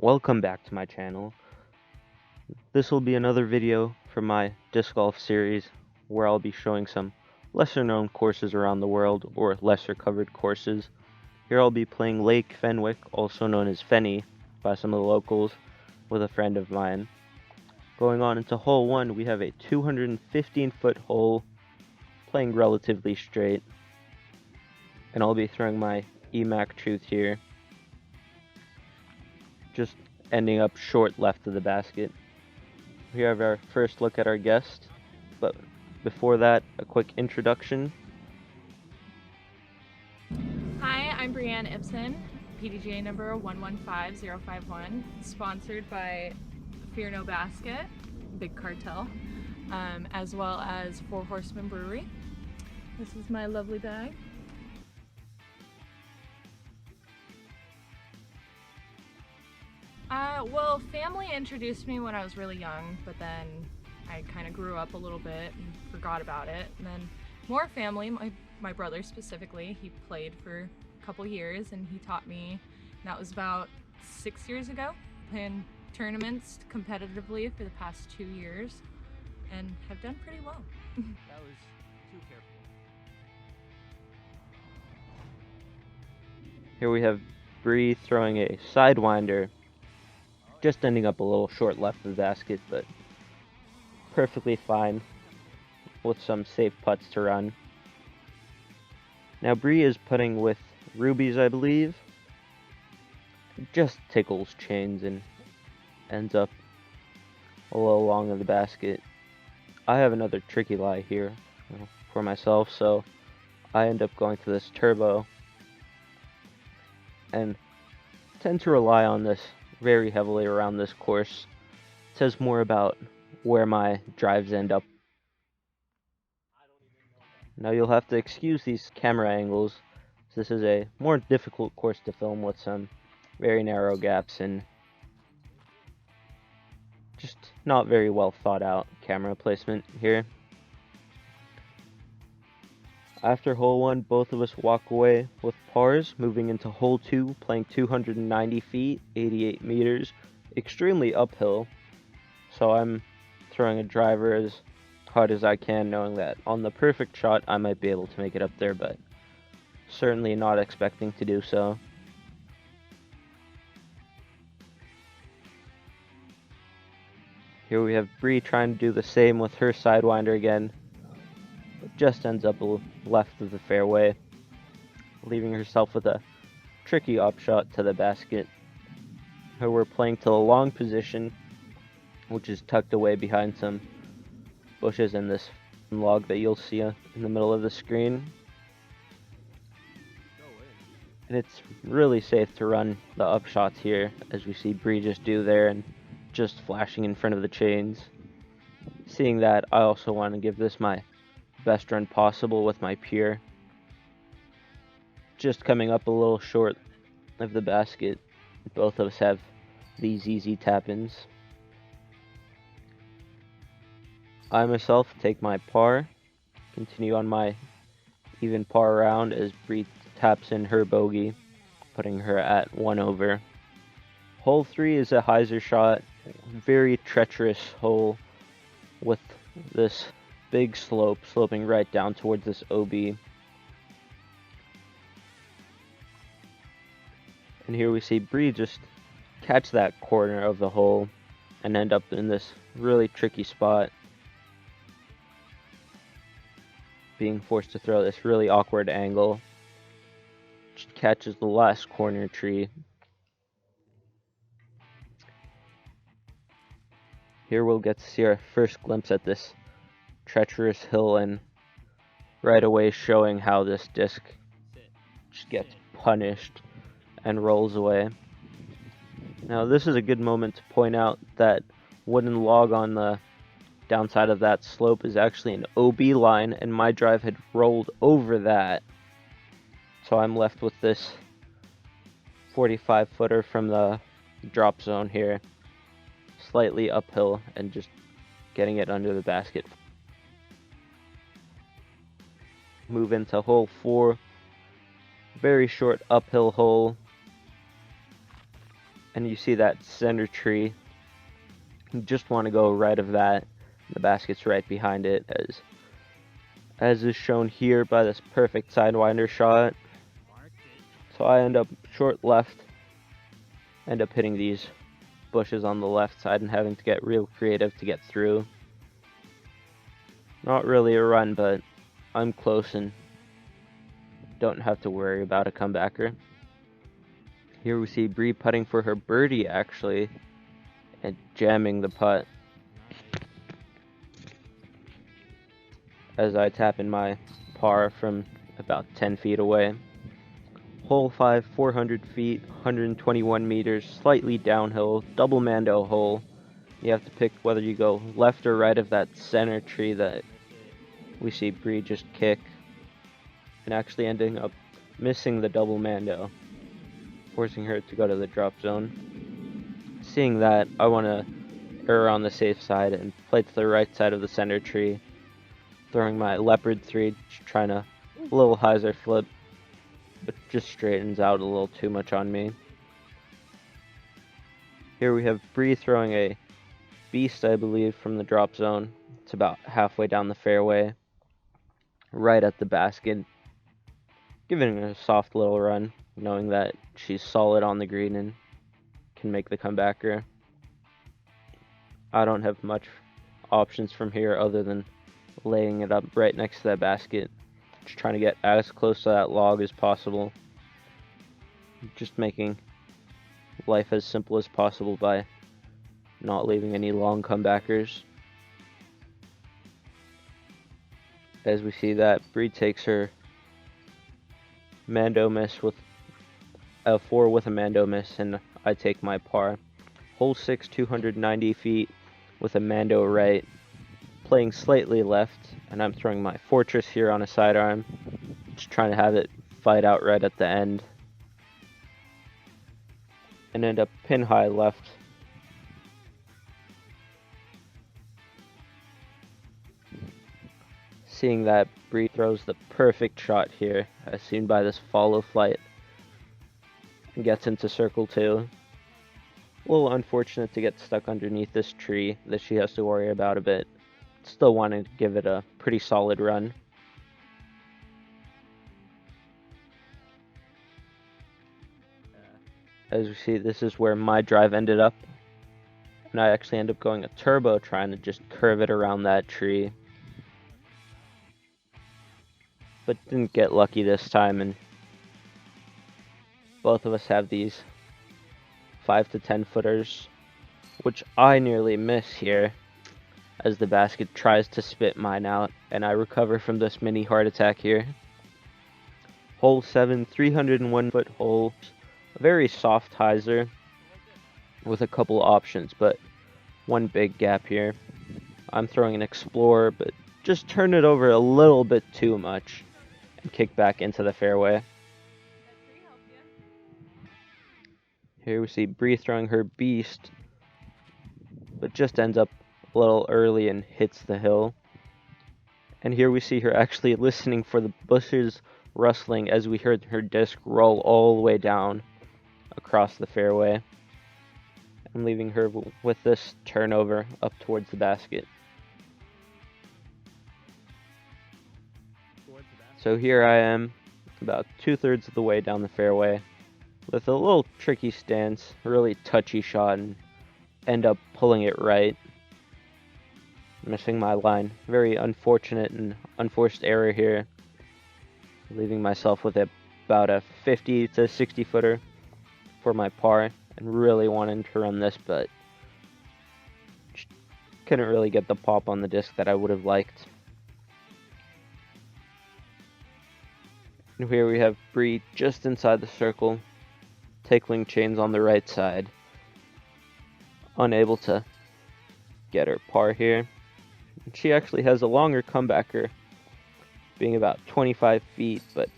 Welcome back to my channel. This will be another video from my disc golf series where I'll be showing some lesser known courses around the world, or lesser covered courses. Here I'll be playing Lake Fenwick, also known as Fenny by some of the locals, with a friend of mine. Going on into hole 1, we have a 215-foot hole, playing relatively straight, and I'll be throwing my EMAC Truth here, just ending up short left of the basket. We have our first look at our guest, but before that, a quick introduction. Hi, I'm Breann pdga number 115051, sponsored by Fear No Basket, Big Cartel, as well as Four Horsemen Brewery. This is my lovely bag. Well, family introduced me when I was really young, but then I kind of grew up a little bit and forgot about it. And then more family, my brother specifically, he played for a couple years and he taught me. And that was about 6 years ago, playing tournaments competitively for the past 2 years and have done pretty well. That was too careful. Here we have Bree throwing a sidewinder, just ending up a little short left of the basket, but perfectly fine with some safe putts to run. Now Bree is putting with rubies, I believe. Just tickles chains and ends up a little long of the basket. I have another tricky lie here for myself, so I end up going to this turbo and tend to rely on this very heavily around this course. It says more about where my drives end up. Now you'll have to excuse these camera angles. This is a more difficult course to film with some very narrow gaps and just not very well thought out camera placement here. After hole 1, both of us walk away with pars, moving into hole 2, playing 290 feet, 88 meters, extremely uphill. So I'm throwing a driver as hard as I can, knowing that on the perfect shot I might be able to make it up there, but certainly not expecting to do so. Here we have Bree trying to do the same with her sidewinder again, but just ends up left of the fairway, leaving herself with a tricky upshot to the basket. Here we're playing to the long position, which is tucked away behind some bushes and this log that you'll see in the middle of the screen. And it's really safe to run the upshots here, as we see Bree just do there and just flashing in front of the chains. Seeing that, I also want to give this my best run possible with my pier. Just coming up a little short of the basket. Both of us have these easy tap-ins. I myself take my par, continue on my even par round as Bree taps in her bogey, putting her at 1 over. Hole 3 is a hyzer shot, very treacherous hole with this big slope sloping right down towards this OB. And here we see Bree just catch that corner of the hole and end up in this really tricky spot, being forced to throw this really awkward angle. Just catches the last corner tree. Here we'll get to see our first glimpse at this treacherous hill, and right away showing how this disc just gets punished and rolls away. Now this is a good moment to point out that wooden log on the downside of that slope is actually an OB line, and my drive had rolled over that. So I'm left with this 45 footer from the drop zone here, slightly uphill and just getting it under the basket. Move into hole 4, very short uphill hole. and you see that center tree. You just want to go right of that. The basket's right behind it, as is shown here by this perfect sidewinder shot. So I end up short left, end up hitting these bushes on the left side and having to get real creative to get through. Not really a run, but I'm close and don't have to worry about a comebacker. Here we see Bree putting for her birdie actually, and jamming the putt as I tap in my par from about 10 feet away. Hole 5, 400 feet, 121 meters, slightly downhill, double Mando hole. You have to pick whether you go left or right of that center tree that we see Bree just kick, and actually ending up missing the double Mando, forcing her to go to the drop zone. Seeing that, I want to err on the safe side and play to the right side of the center tree, throwing my leopard 3, trying a little hyzer flip, but just straightens out a little too much on me. Here we have Bree throwing a beast, I believe, from the drop zone. It's about halfway down the fairway, right at the basket, giving her a soft little run, knowing that she's solid on the green and can make the comebacker. I don't have much options from here other than laying it up right next to that basket, just trying to get as close to that log as possible, just making life as simple as possible by not leaving any long comebackers. As we see that, Bree takes her Mando miss with a 4 with a Mando miss, and I take my par. Hole 6, 290 feet with a Mando right, playing slightly left, and I'm throwing my fortress here on a sidearm, just trying to have it fight out right at the end, and end up pin high left. Seeing that, Bree throws the perfect shot here, as seen by this follow flight, and gets into circle 2. A little unfortunate to get stuck underneath this tree that she has to worry about a bit. Still wanting to give it a pretty solid run. As we see, this is where my drive ended up, and I actually end up going a turbo, trying to just curve it around that tree, but didn't get lucky this time, and both of us have these 5 to 10 footers, which I nearly miss here as the basket tries to spit mine out, and I recover from this mini heart attack here. Hole 7, 301 foot hole, a very soft hyzer with a couple options, but one big gap here. I'm throwing an Explorer, but just turn it over a little bit too much and kick back into the fairway. Here we see Bree throwing her beast, but just ends up a little early and hits the hill. And here we see her actually listening for the bushes rustling as we heard her disc roll all the way down across the fairway, and leaving her with this turnover up towards the basket. So here I am, about 2/3 of the way down the fairway, with a little tricky stance, really touchy shot, and end up pulling it right, missing my line. Very unfortunate and unforced error here, leaving myself with about a 50 to 60 footer for my par, and really wanting to run this, but couldn't really get the pop on the disc that I would have liked. And here we have Bree just inside the circle, tackling chains on the right side, unable to get her par here. And she actually has a longer comebacker, being about 25 feet, but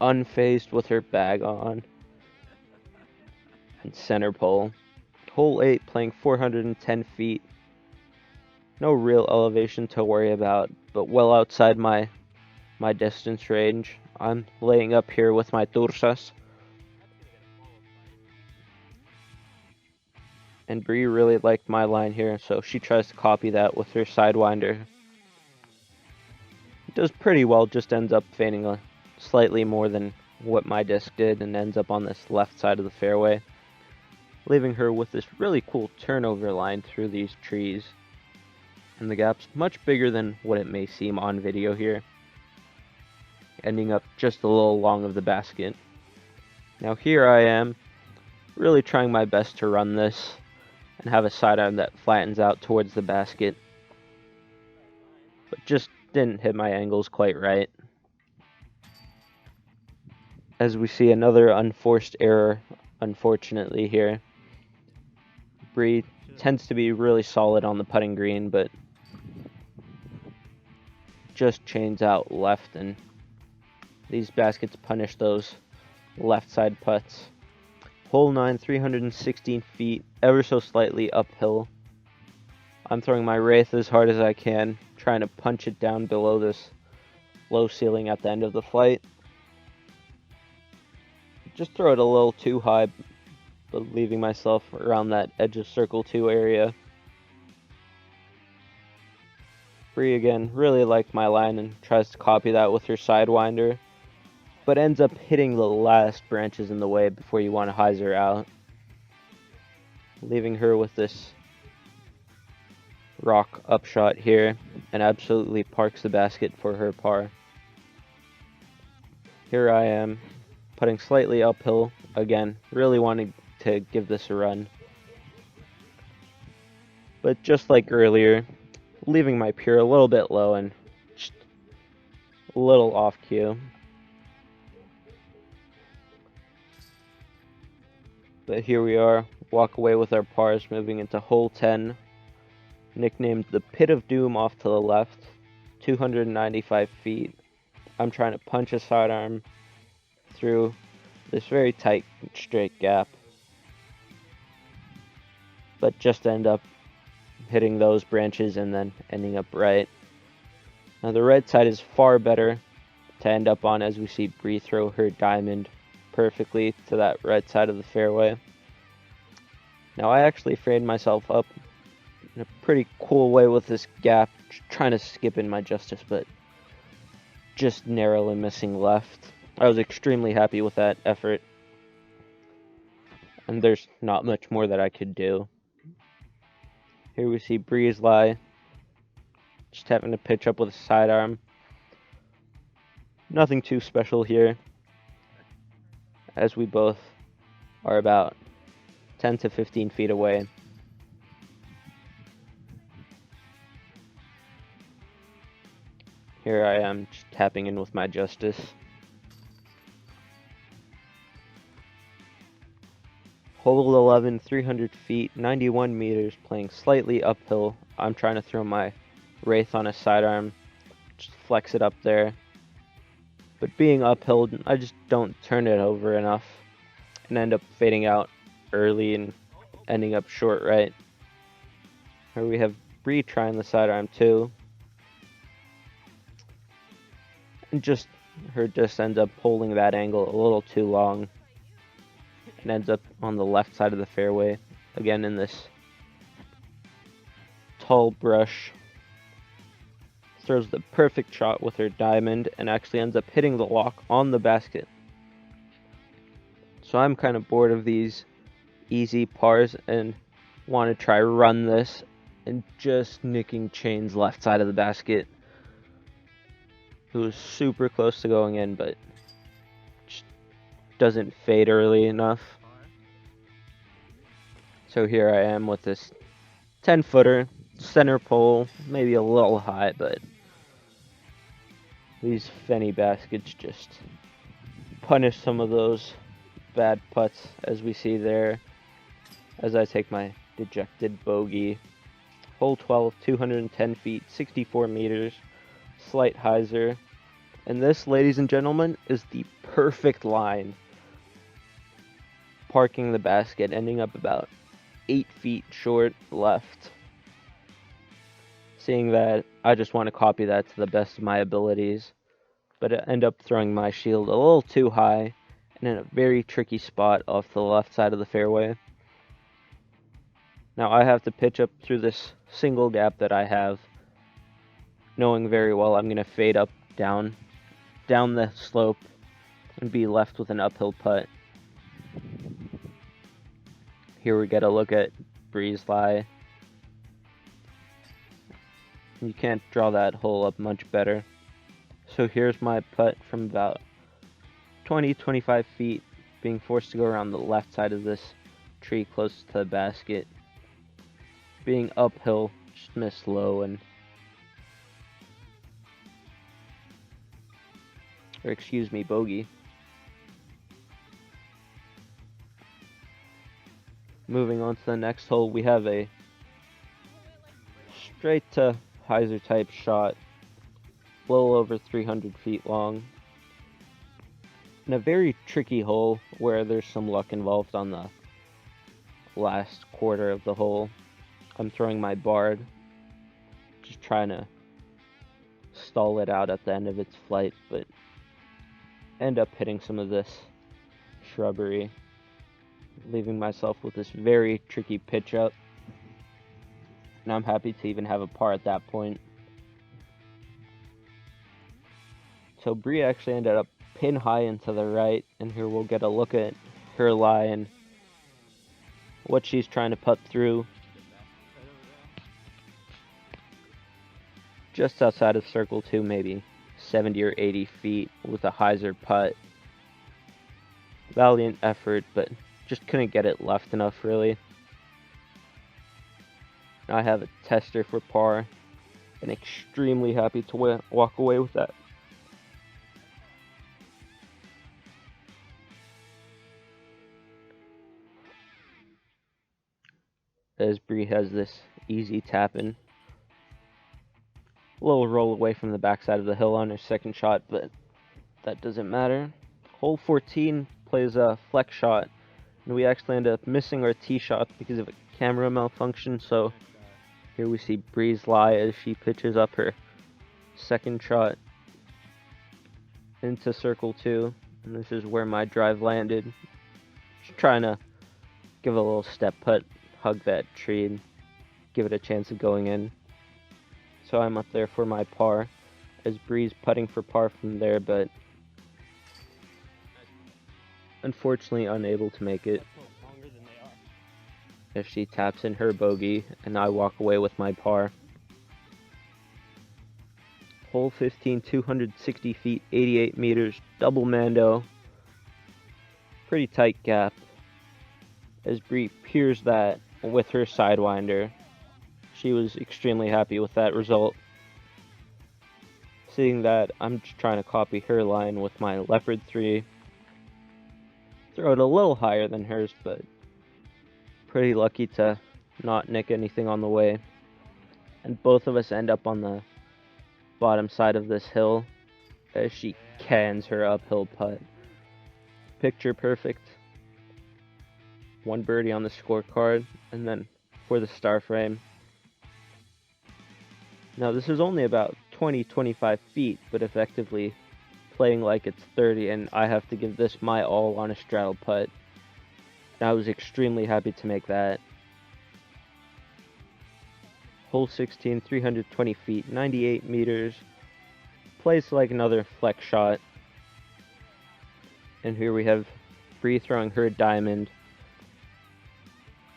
unfazed with her bag on. And center pole. Hole 8 playing 410 feet. No real elevation to worry about, but well outside my distance range. I'm laying up here with my tursas. And Bree really liked my line here, so she tries to copy that with her sidewinder. Does pretty well, just ends up fading slightly more than what my disc did and ends up on this left side of the fairway, leaving her with this really cool turnover line through these trees. And the gap's much bigger than what it may seem on video here, ending up just a little long of the basket. Now here I am, really trying my best to run this and have a sidearm that flattens out towards the basket, but just didn't hit my angles quite right. As we see another unforced error, unfortunately here. Bree tends to be really solid on the putting green, but just chains out left, and these baskets punish those left side putts. Hole 9, 316 feet, ever so slightly uphill. I'm throwing my wraith as hard as I can, trying to punch it down below this low ceiling at the end of the flight. Just throw it a little too high, but leaving myself around that edge of circle 2 area. Bree again really liked my line and tries to copy that with her sidewinder, but ends up hitting the last branches in the way before you want to hyzer out, leaving her with this rock upshot here and absolutely parks the basket for her par. Here I am, putting slightly uphill, again, really wanting to give this a run. But just like earlier, leaving my pure a little bit low and just a little off cue. But here we are, walk away with our pars, moving into hole 10, nicknamed the Pit of Doom off to the left, 295 feet. I'm trying to punch a sidearm through this very tight, straight gap, but just end up hitting those branches and then ending up right. Now the right side is far better to end up on, as we see Bree throw her diamond perfectly to that right side of the fairway. Now I actually framed myself up in a pretty cool way with this gap, trying to skip in my justice, but just narrowly missing left. I was extremely happy with that effort, and there's not much more that I could do. Here we see Bree's lie, just having to pitch up with a sidearm. Nothing too special here, as we both are about 10 to 15 feet away. Here I am, just tapping in with my justice. Hole 11, 300 feet, 91 meters, playing slightly uphill. I'm trying to throw my wraith on a sidearm, just flex it up there. But being uphill, I just don't turn it over enough and end up fading out early and ending up short right. Here we have Bree trying the sidearm too. And just ends up holding that angle a little too long and ends up on the left side of the fairway, again in this tall brush. Throws the perfect shot with her diamond and actually ends up hitting the lock on the basket. So I'm kind of bored of these easy pars and want to try run this and just nicking chains left side of the basket. It was super close to going in, but just doesn't fade early enough. So here I am with this 10-footer, center pole, maybe a little high, but these Fenny baskets just punish some of those bad putts, as we see there, as I take my dejected bogey. Hole 12, 210 feet, 64 meters, slight hyzer. And this, ladies and gentlemen, is the perfect line. Parking the basket, ending up about 8 feet short left. Seeing that, I just want to copy that to the best of my abilities, but I end up throwing my shield a little too high and in a very tricky spot off the left side of the fairway. Now I have to pitch up through this single gap that I have, knowing very well I'm going to fade up down the slope and be left with an uphill putt. Here we get a look at Bree's lie. You can't draw that hole up much better. So here's my putt from about 20-25 feet, being forced to go around the left side of this tree close to the basket. Being uphill, just missed low or excuse me, bogey. Moving on to the next hole, we have a straight to hyzer type shot, a little over 300 feet long. In a very tricky hole where there's some luck involved on the last quarter of the hole. I'm throwing my Bard, just trying to stall it out at the end of its flight, but end up hitting some of this shrubbery, leaving myself with this very tricky pitch up. And I'm happy to even have a par at that point. So Bree actually ended up pin high into the right, and here we'll get a look at her lie and what she's trying to putt through. Just outside of circle 2, maybe 70 or 80 feet with a hyzer putt. Valiant effort, but just couldn't get it left enough, really. I have a tester for par, and extremely happy to walk away with that. As Bree has this easy tap in. A little roll away from the backside of the hill on her second shot, but that doesn't matter. Hole 14 plays a flex shot, and we actually end up missing our tee shot because of a camera malfunction, so here we see Bree's lie as she pitches up her second shot into circle 2, and this is where my drive landed. Just trying to give a little step putt, hug that tree, and give it a chance of going in. So I'm up there for my par, as Bree's putting for par from there, but unfortunately unable to make it. If she taps in her bogey, and I walk away with my par. Hole 15, 260 feet, 88 meters, double Mando. Pretty tight gap, as Bree peers that with her Sidewinder. She was extremely happy with that result. Seeing that, I'm just trying to copy her line with my Leopard 3. Throw it a little higher than hers, but pretty lucky to not nick anything on the way. And both of us end up on the bottom side of this hill as she cans her uphill putt. Picture perfect. One birdie on the scorecard, and then for the star frame. Now this is only about 20-25 feet, but effectively playing like it's 30, and I have to give this my all on a straddle putt. And I was extremely happy to make that. Hole 16, 320 feet, 98 meters. Plays like another flex shot. And here we have Bree throwing her diamond.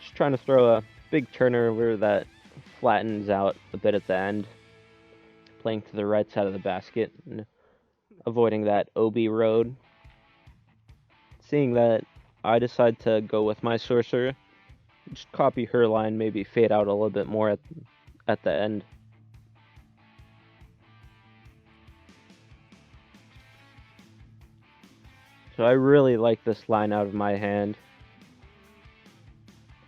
Just trying to throw a big turnover that flattens out a bit at the end. Playing to the right side of the basket and avoiding that OB road. Seeing that, I decide to go with my sorcerer. Just copy her line, maybe fade out a little bit more at the end. So I really like this line out of my hand.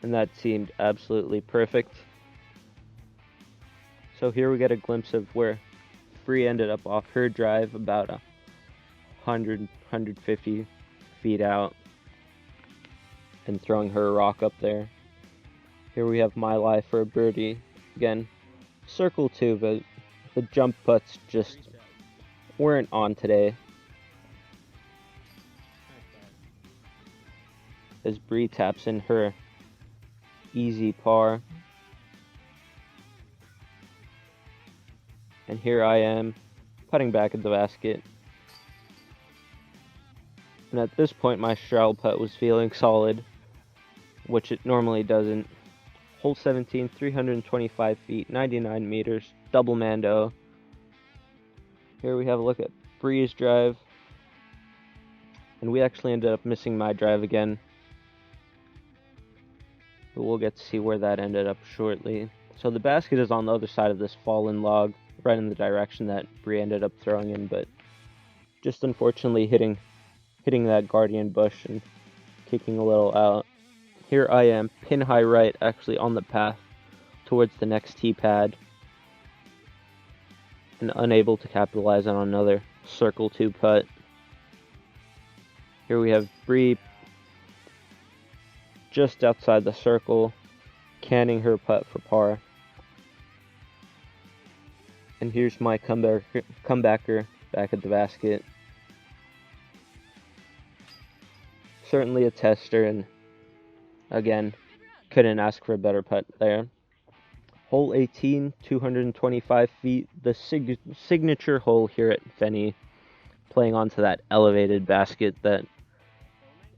And that seemed absolutely perfect. So here we get a glimpse of where Bree ended up off her drive, about 150 feet out, and throwing her rock up there. Here we have my lie for a birdie. Again, circle 2, but the jump putts just weren't on today. As Bree taps in her easy par. And here I am, putting back at the basket. And at this point, my straddle putt was feeling solid, which it normally doesn't. Hole 17, 325 feet, 99 meters, double Mando. Here we have a look at Bree's drive. And we actually ended up missing my drive again. But we'll get to see where that ended up shortly. So the basket is on the other side of this fallen log, right in the direction that Bree ended up throwing in, but just unfortunately hitting that guardian bush and kicking a little out. Here I am, pin high right, actually on the path towards the next tee pad, and unable to capitalize on another circle 2 putt. Here we have Bree just outside the circle, canning her putt for par. And here's my comebacker back at the basket. Certainly a tester, and again, couldn't ask for a better putt there. Hole 18, 225 feet, the signature hole here at Fenny, playing onto that elevated basket that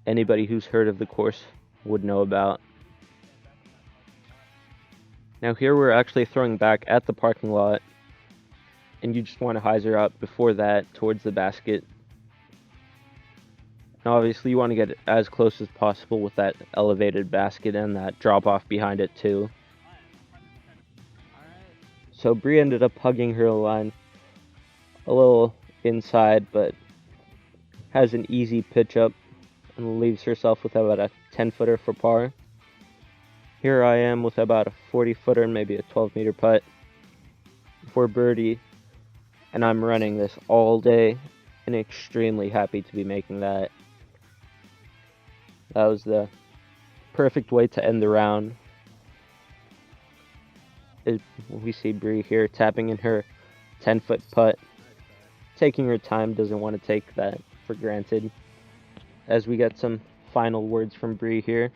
anybody who's heard of the course would know about. Now here we're actually throwing back at the parking lot, and you just want to hyzer up before that towards the basket. Now obviously you want to get as close as possible with that elevated basket and that drop off behind it too. So Bree ended up hugging her line a little inside, but has an easy pitch up and leaves herself with about a 10-footer for par. Here I am with about a 40-footer and maybe a 12-meter putt for birdie, and I'm running this all day and extremely happy to be making that. That was the perfect way to end the round. We see Bree here tapping in her 10-foot putt, taking her time, doesn't want to take that for granted. As we get some final words from Bree here.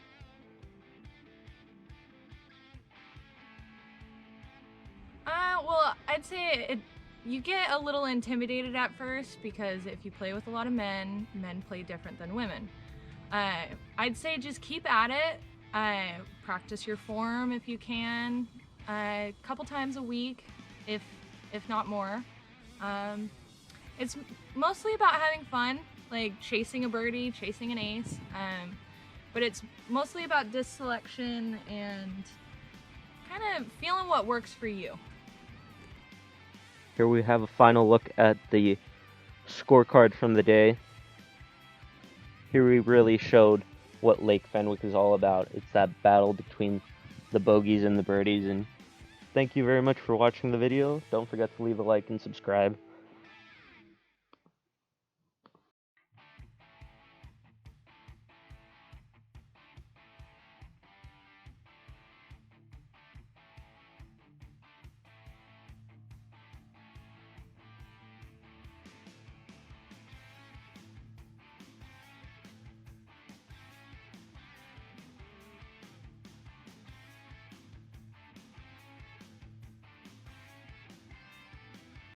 Well, I'd say you get a little intimidated at first because if you play with a lot of men play different than women. I'd say just keep at it. Practice your form if you can, a couple times a week, if not more. It's mostly about having fun, like chasing a birdie, chasing an ace, but it's mostly about disc selection and kind of feeling what works for you. Here we have a final look at the scorecard from the day. Here we really showed what Lake Fenwick is all about. It's that battle between the bogeys and the birdies. And thank you very much for watching the video. Don't forget to leave a like and subscribe.